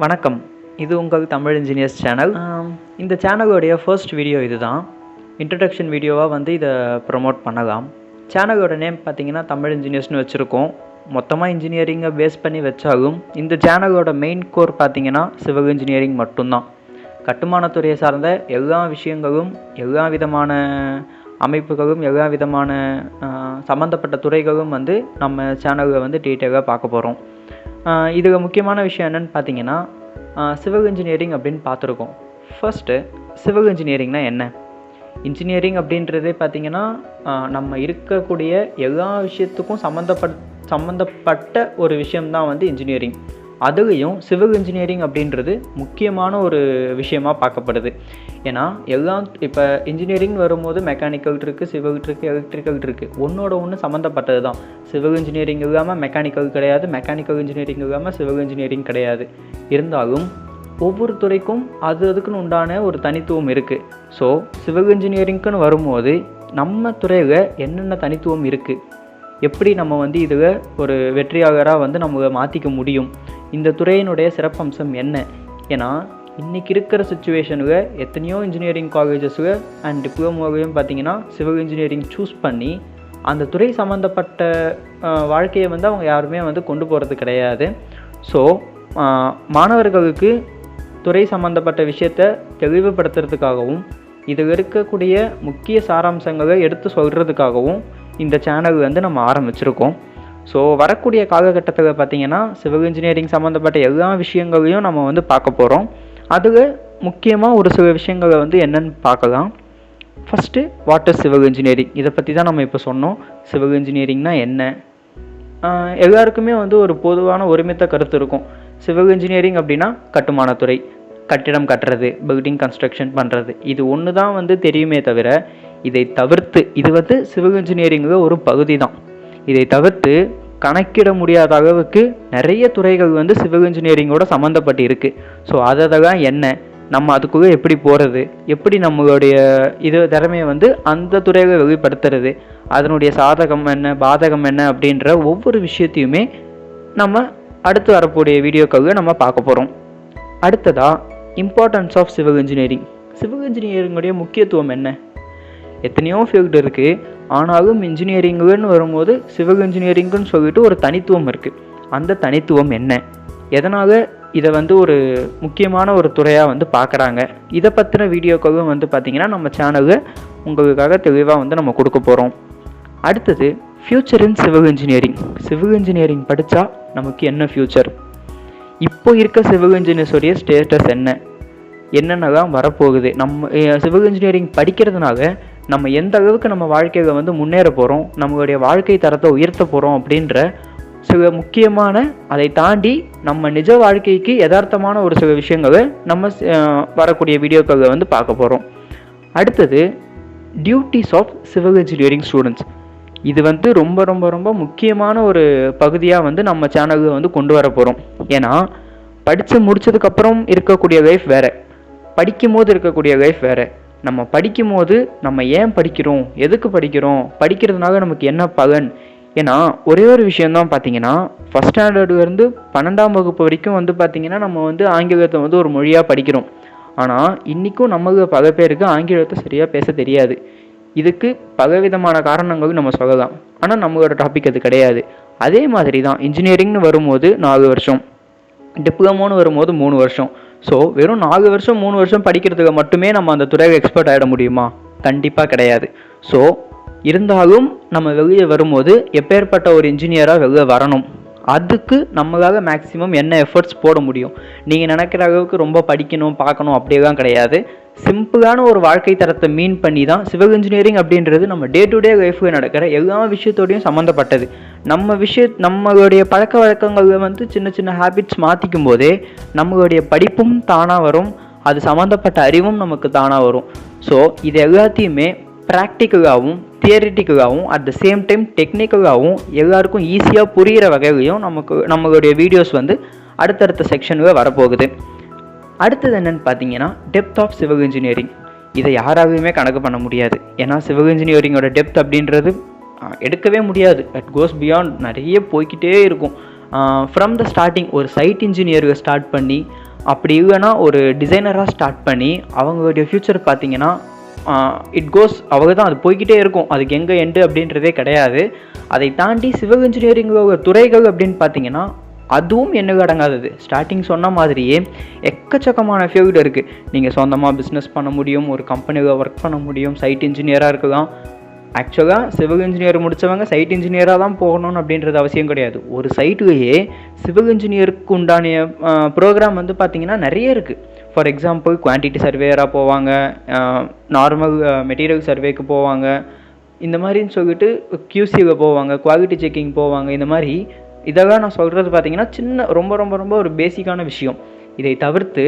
வணக்கம். இது உங்கள் தமிழ் இன்ஜினியர்ஸ் சேனல். இந்த சேனலோடைய ஃபர்ஸ்ட் வீடியோ இது தான். இன்ட்ரடக்ஷன் வீடியோவாக வந்து இதை ப்ரொமோட் பண்ணலாம். சேனலோட நேம் பார்த்திங்கன்னா தமிழ் இன்ஜினியர்ஸ்னு வச்சுருக்கோம். மொத்தமாக இன்ஜினியரிங்கை பேஸ் பண்ணி வச்சாலும் இந்த சேனலோட மெயின் கோர் பார்த்திங்கன்னா சிவில் இன்ஜினியரிங் மட்டும்தான். கட்டுமானத்துறையை சார்ந்த எல்லா விஷயங்களும், எல்லா விதமான அமைப்புகளும், எல்லா விதமான சம்மந்தப்பட்ட துறைகளும் வந்து நம்ம சேனலில் வந்து டீட்டெயிலாக பார்க்க போகிறோம். இதில் முக்கியமான விஷயம் என்னென்னு பார்த்தீங்கன்னா, சிவில் இன்ஜினியரிங் அப்படின்னு பார்த்துருக்கோம். ஃபர்ஸ்ட்டு சிவில் இன்ஜினியரிங்னா என்ன? இன்ஜினியரிங் அப்படின்றதே பார்த்திங்கன்னா நம்ம இருக்கக்கூடிய எல்லா விஷயத்துக்கும் சம்மந்தப்பட்ட ஒரு விஷயம்தான் வந்து இன்ஜினியரிங். அதுலேயும் சிவில் இன்ஜினியரிங் அப்படின்றது முக்கியமான ஒரு விஷயமாக பார்க்கப்படுது. ஏன்னா இப்போ இன்ஜினியரிங் வரும்போது மெக்கானிக்கல் இருக்குது, சிவில் இருக்குது, எலக்ட்ரிக்கல் இருக்குது. ஒன்றோட ஒன்று சம்மந்தப்பட்டது தான். சிவில் இன்ஜினியரிங் இல்லாமல் மெக்கானிக்கல் கிடையாது, மெக்கானிக்கல் இன்ஜினியரிங் இல்லாமல் சிவில் இன்ஜினியரிங் கிடையாது. இருந்தாலும் ஒவ்வொரு துறைக்கும் அதுக்குன்னு உண்டான ஒரு தனித்துவம் இருக்குது. ஸோ சிவில் இன்ஜினியரிங்க்குன்னு வரும்போது நம்ம துறையில் என்னென்ன தனித்துவம் இருக்குது, எப்படி நம்ம வந்து இதில் ஒரு வெற்றியாளராக வந்து நம்ம மாற்றிக்க முடியும், இந்த துறையினுடைய சிறப்பம்சம் என்ன? ஏன்னா இன்றைக்கி இருக்கிற சுச்சுவேஷனுக்கு எத்தனையோ இன்ஜினியரிங் காலேஜஸில் அண்ட் டிப்ளமோவையும் பார்த்திங்கன்னா சிவில் இன்ஜினியரிங் சூஸ் பண்ணி அந்த துறை சம்மந்தப்பட்ட வாழ்க்கையை வந்து அவங்க யாருமே வந்து கொண்டு போகிறது கிடையாது. ஸோ மாணவர்களுக்கு துறை சம்மந்தப்பட்ட விஷயத்தை தெளிவுபடுத்துறதுக்காகவும் இதில் இருக்கக்கூடிய முக்கிய சாராம்சங்களை எடுத்து சொல்கிறதுக்காகவும் இந்த சேனல் வந்து நம்ம ஆரம்பிச்சிருக்கோம். ஸோ வரக்கூடிய காலகட்டத்தில் பார்த்திங்கன்னா சிவில் இன்ஜினியரிங் சம்மந்தப்பட்ட எல்லா விஷயங்களையும் நம்ம வந்து பார்க்க போகிறோம். அதில் முக்கியமாக ஒரு சில விஷயங்களை வந்து என்னென்னு பார்க்கலாம். First what is civil engineering? இதை பற்றி தான் நம்ம இப்போ சொன்னோம். சிவில் இன்ஜினியரிங்னா என்ன? எல்லாருக்குமே வந்து ஒரு பொதுவான ஒருமித்த கருத்து இருக்கும். சிவில் இன்ஜினியரிங் அப்படின்னா கட்டுமானத்துறை, கட்டிடம் கட்டுறது, பில்டிங் கன்ஸ்ட்ரக்ஷன் பண்ணுறது, இது ஒன்று தான் வந்து தெரியுமே தவிர இதை தவிர்த்து, இது வந்து சிவில் இன்ஜினியரிங்கில் ஒரு பகுதி தான். இதை தவிர்த்து கணக்கிட முடியாத அளவுக்கு நிறைய துறைகள் வந்து சிவில் இன்ஜினியரிங்கோட சம்மந்தப்பட்டு இருக்குது. ஸோ அதெல்லாம் என்ன, நம்ம அதுக்குள்ளே எப்படி போகிறது, எப்படி நம்மளுடைய திறமையை வந்து அந்த துறையை வெளிப்படுத்துறது, அதனுடைய சாதகம் என்ன, பாதகம் என்ன அப்படின்ற ஒவ்வொரு விஷயத்தையுமே நம்ம அடுத்து வரக்கூடிய வீடியோக்களில் நம்ம பார்க்க போகிறோம். அடுத்ததாக importance of civil engineering. Civil இன்ஜினியரிங்குடைய முக்கியத்துவம் என்ன? எத்தனையோ ஃபீல்டு இருக்குது, ஆனாலும் இன்ஜினியரிங்குன்னு வரும்போது சிவில் இன்ஜினியரிங்குன்னு சொல்லிட்டு ஒரு தனித்துவம் இருக்குது. அந்த தனித்துவம் என்ன, எதனால் இதை வந்து ஒரு முக்கியமான ஒரு துறையாக வந்து பார்க்குறாங்க, இதை பற்றின வீடியோக்களும் வந்து பார்த்திங்கன்னா நம்ம சேனலில் உங்களுக்காக தெளிவாக வந்து நம்ம கொடுக்க போகிறோம். அடுத்தது future in civil engineering. Civil engineering படித்தா நமக்கு என்ன ஃப்யூச்சர், இப்போ இருக்க சிவில் இன்ஜினியர்ஸோடைய ஸ்டேட்டஸ் என்னென்னலாம் வரப்போகுது, நம்ம சிவில் இன்ஜினியரிங் படிக்கிறதுனால நம்ம எந்த அளவுக்கு நம்ம வாழ்க்கையில் வந்து முன்னேற போகிறோம், நம்மளுடைய வாழ்க்கை தரத்தை உயர்த்த போகிறோம் அப்படின்ற சில முக்கியமான, அதை தாண்டி நம்ம நிஜ வாழ்க்கைக்கு யதார்த்தமான ஒரு சில விஷயங்களை நம்ம வரக்கூடிய வீடியோக்களை வந்து பார்க்க போகிறோம். அடுத்தது duties of civil engineering students. இது வந்து ரொம்ப ரொம்ப ரொம்ப முக்கியமான ஒரு பகுதியாக வந்து நம்ம சேனலில் வந்து கொண்டு வர போகிறோம். ஏன்னா படித்து முடித்ததுக்கப்புறம் இருக்கக்கூடிய லைஃப் வேறு, படிக்கும் போது இருக்கக்கூடிய லைஃப் வேறு. நம்ம படிக்கும் போது நம்ம ஏன் படிக்கிறோம், எதுக்கு படிக்கிறோம், படிக்கிறதுனால நமக்கு என்ன பலன்? ஏன்னா ஒரே ஒரு விஷயந்தான் பார்த்திங்கன்னா, ஃபஸ்ட் ஸ்டாண்டர்ட்லேருந்து 12ஆம் வகுப்பு வரைக்கும் வந்து பார்த்திங்கன்னா நம்ம வந்து ஆங்கிலத்தை வந்து ஒரு மொழியாக படிக்கிறோம். ஆனால் இன்றைக்கும் நம்மளுக்கு பல பேருக்கு ஆங்கிலத்தை சரியாக பேச தெரியாது. இதுக்கு பலவிதமான காரணங்களும் நம்ம சொல்லலாம். ஆனால் நம்மளோட டாபிக் அது கிடையாது. அதே மாதிரி தான் இன்ஜினியரிங்னு வரும்போது 4 வருஷம், டிப்ளமோன்னு வரும்போது 3 வருஷம். ஸோ வெறும் 4 வருஷம் 3 வருஷம் படிக்கிறதுக்கு மட்டுமே நம்ம அந்த துறையை எக்ஸ்பர்ட் ஆகிட முடியுமா? கண்டிப்பாக கிடையாது. ஸோ இருந்தாலும் நம்ம வெளியே வரும்போது எப்பேற்பட்ட ஒரு இன்ஜினியராக வெளியே வரணும், அதுக்கு நம்மளால் மேக்ஸிமம் என்ன எஃபர்ட்ஸ் போட முடியும். நீங்கள் நினைக்கிற அளவுக்கு ரொம்ப படிக்கணும் பார்க்கணும் அப்படியெல்லாம் கிடையாது. சிம்பிளான ஒரு வாழ்க்கை தரத்தை மீன் பண்ணி தான் சிவில் இன்ஜினியரிங் அப்படின்றது நம்ம டே டு டே லைஃப்பில் நடக்கிற எல்லா விஷயத்தோடையும் சம்மந்தப்பட்டது. நம்மளுடைய பழக்க வழக்கங்களில் வந்து சின்ன சின்ன ஹேபிட்ஸ் மாற்றிக்கும் போதே நம்மளுடைய படிப்பும் தானாக வரும், அது சம்மந்தப்பட்ட அறிவும் நமக்கு தானாக வரும். ஸோ இது எல்லாத்தையுமே ப்ராக்டிக்கலாகவும் தியரிட்டிக்கலாகவும் அட் த சேம் டைம் டெக்னிக்கலாகவும் எல்லாருக்கும் ஈஸியாக புரிகிற வகையிலையும் நம்மளுடைய வீடியோஸ் வந்து அடுத்தடுத்த செக்ஷனுக்கு வரப்போகுது. அடுத்தது என்னென்னு பார்த்தீங்கன்னா டெப்த் ஆஃப் சிவில் இன்ஜினியரிங். இதை யாராலையுமே கணக்கு பண்ண முடியாது. ஏன்னா சிவில் இன்ஜினியரிங்கோட டெப்த் அப்படின்றது எடுக்கவே முடியாது. இட் கோஸ் பியாண்ட், நிறைய போய்கிட்டே இருக்கும். ஃப்ரம் த ஸ்டார்டிங் ஒரு சைட் இன்ஜினியருக்கு ஸ்டார்ட் பண்ணி அப்படி இல்லைன்னா ஒரு டிசைனராக ஸ்டார்ட் பண்ணி அவங்களுடைய ஃப்யூச்சர் பார்த்தீங்கன்னா இட் கோஸ் அவங்க தான் அது போய்கிட்டே இருக்கும். அதுக்கு எங்கே எண்டு அப்படின்றதே கிடையாது. அதை தாண்டி சிவில் இன்ஜினியரிங் துறைகள் அப்படின்னு பார்த்தீங்கன்னா அதுவும் என்ன அடங்காதது. ஸ்டார்டிங் சொன்ன மாதிரியே எக்கச்சக்கமான ஃபீல்டு இருக்குது. நீங்கள் சொந்தமாக பிஸ்னஸ் பண்ண முடியும், ஒரு கம்பெனியில் ஒர்க் பண்ண முடியும், சைட் இன்ஜினியராக இருக்கலாம். ஆக்சுவலாக சிவில் இன்ஜினியர் முடித்தவங்க சைட் இன்ஜினியராக தான் போகணும்னு அப்படின்றது அவசியம் கிடையாது. ஒரு சைட்டுலேயே சிவில் இன்ஜினியருக்கு உண்டான ப்ரோக்ராம் வந்து பார்த்திங்கன்னா நிறைய இருக்குது. ஃபார் எக்ஸாம்பிள் குவான்டிட்டி சர்வேயராக போவாங்க, நார்மல் மெட்டீரியல் சர்வேக்கு போவாங்க, இந்த மாதிரின்னு சொல்லிட்டு கியூசியில் போவாங்க, குவாலிட்டி செக்கிங் போவாங்க. இந்த மாதிரி இதெல்லாம் நான் சொல்கிறது பார்த்திங்கன்னா சின்ன ரொம்ப ரொம்ப ரொம்ப ஒரு பேசிக்கான விஷயம். இதை தவிர்த்து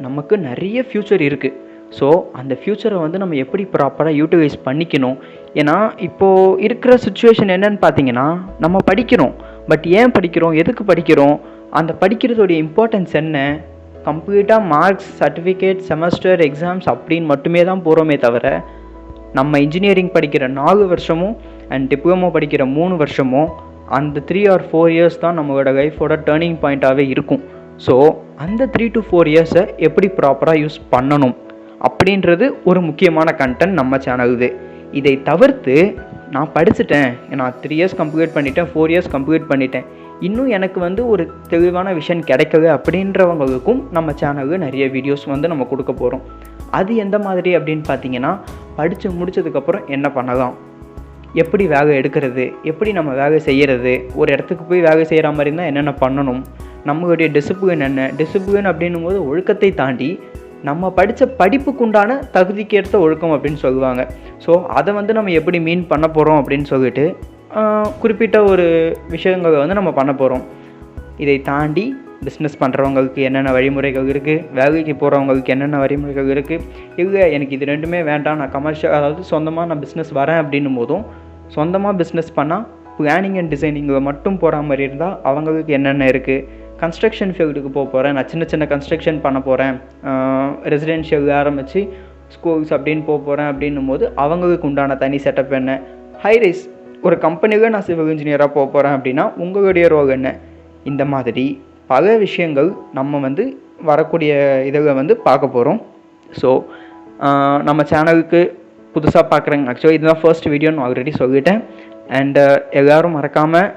நமக்கு நிறைய ஃப்யூச்சர் இருக்குது. ஸோ அந்த ஃப்யூச்சரை வந்து நம்ம எப்படி ப்ராப்பராக யூட்டிலைஸ் பண்ணிக்கணும். ஏன்னா இப்போது இருக்கிற சுச்சுவேஷன் என்னன்னு பார்த்தீங்கன்னா நம்ம படிக்கிறோம், பட் ஏன் படிக்கிறோம், எதுக்கு படிக்கிறோம், அந்த படிக்கிறதோடைய இம்பார்ட்டன்ஸ் என்ன, கம்ப்ளீட்டாக மார்க்ஸ், சர்டிஃபிகேட், செமஸ்டர், எக்ஸாம்ஸ் அப்படின்னு மட்டுமே தான் போகிறோமே தவிர நம்ம இன்ஜினியரிங் படிக்கிற 4 வருஷமும் அண்ட் டிப்ளமோ படிக்கிற 3 வருஷமும் அந்த 3 or 4 இயர்ஸ் தான் நம்மளோட லைஃபோட டேர்னிங் பாயிண்ட்டாகவே இருக்கும். ஸோ அந்த 3 to 4 இயர்ஸை எப்படி ப்ராப்பராக யூஸ் பண்ணணும் அப்படின்றது ஒரு முக்கியமான கண்டென்ட் நம்ம சேனலுது. இதை தவிர்த்து நான் படிச்சுட்டேன், நான் 3 இயர்ஸ் கம்ப்ளீட் பண்ணிட்டேன், 4 இயர்ஸ் கம்ப்ளீட் பண்ணிட்டேன், இன்னும் எனக்கு வந்து ஒரு தெளிவான விஷயம் கிடைக்கல அப்படின்றவங்களுக்கும் நம்ம சேனலுக்கு நிறைய வீடியோஸ் வந்து நம்ம கொடுக்க போகிறோம். அது எந்த மாதிரி அப்படின்னு பார்த்தீங்கன்னா படித்து முடித்ததுக்கப்புறம் என்ன பண்ணலாம், எப்படி வேலை எடுக்கிறது, எப்படி நம்ம வேலை செய்கிறது, ஒரு இடத்துக்கு போய் வேலை செய்கிற மாதிரி இருந்தால் என்னென்ன பண்ணணும், நம்மளுடைய டிசிப்ளின் என்ன, டிசிப்ளின் அப்படின்னும் போது ஒழுக்கத்தை தாண்டி நம்ம படித்த படிப்புக்குண்டான தகுதிக்கேற்ற ஒழுக்கம் அப்படின்னு சொல்லுவாங்க. ஸோ அதை வந்து நம்ம எப்படி மீன் பண்ண போகிறோம் அப்படின்னு சொல்லிட்டு குறிப்பிட்ட ஒரு விஷயங்களை வந்து நம்ம பண்ண போகிறோம். இதை தாண்டி பிஸ்னஸ் பண்ணுறவங்களுக்கு என்னென்ன வழிமுறைகள் இருக்குது, வேலைக்கு போகிறவங்களுக்கு என்னென்ன வழிமுறைகள் இருக்குது, இல்லை எனக்கு இது ரெண்டுமே வேண்டாம், நான் கமர்ஷியல் அதாவது சொந்தமாக நான் பிஸ்னஸ் வரேன் அப்படின்னும் போதும் சொந்தமாக பிஸ்னஸ் பண்ணால் பிளானிங் அண்ட் டிசைனிங்கில் மட்டும் போகிற மாதிரி இருந்தால் அவங்களுக்கு என்னென்ன இருக்குது, கன்ஸ்ட்ரக்ஷன் ஃபீல்டுக்கு போக போகிறேன், நான் சின்ன சின்ன கன்ஸ்ட்ரக்ஷன் பண்ண போகிறேன், ரெசிடென்ஷியல் ஆரம்பித்து ஸ்கூல்ஸ் அப்படின்னு போக போகிறேன் அப்படின்னும் போது அவங்களுக்கு உண்டான தனி செட்டப் என்ன, ஹைரைஸ் ஒரு கம்பெனிக்கு நான் சிவில் இன்ஜினியராக போக போகிறேன் அப்படின்னா உங்களுடைய ரோல் என்ன, இந்த மாதிரி பல விஷயங்கள் நம்ம வந்து வரக்கூடிய இதில் வந்து பார்க்க போகிறோம். ஸோ நம்ம சேனலுக்கு புதுசாக பார்க்குறேங்க, ஆக்சுவலி இதுதான் ஃபர்ஸ்ட் வீடியோன்னு ஆல்ரெடி சொல்லிட்டேன். அண்டு எல்லோரும் மறக்காமல்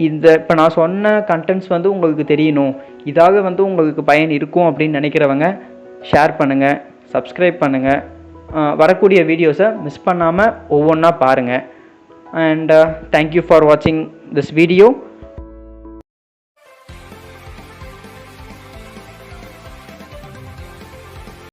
இந்த இப்போ நான் சொன்ன கண்டென்ட்ஸ் வந்து உங்களுக்கு தெரியணும், இதாக வந்து உங்களுக்கு பயன் இருக்கும் அப்படின்னு நினைக்கிறவங்க ஷேர் பண்ணுங்கள், சப்ஸ்கிரைப் பண்ணுங்கள், வரக்கூடிய வீடியோஸை மிஸ் பண்ணாமல் ஒவ்வொன்றா பாருங்கள். அண்ட் தேங்க்யூ ஃபார் வாட்சிங் திஸ் வீடியோ.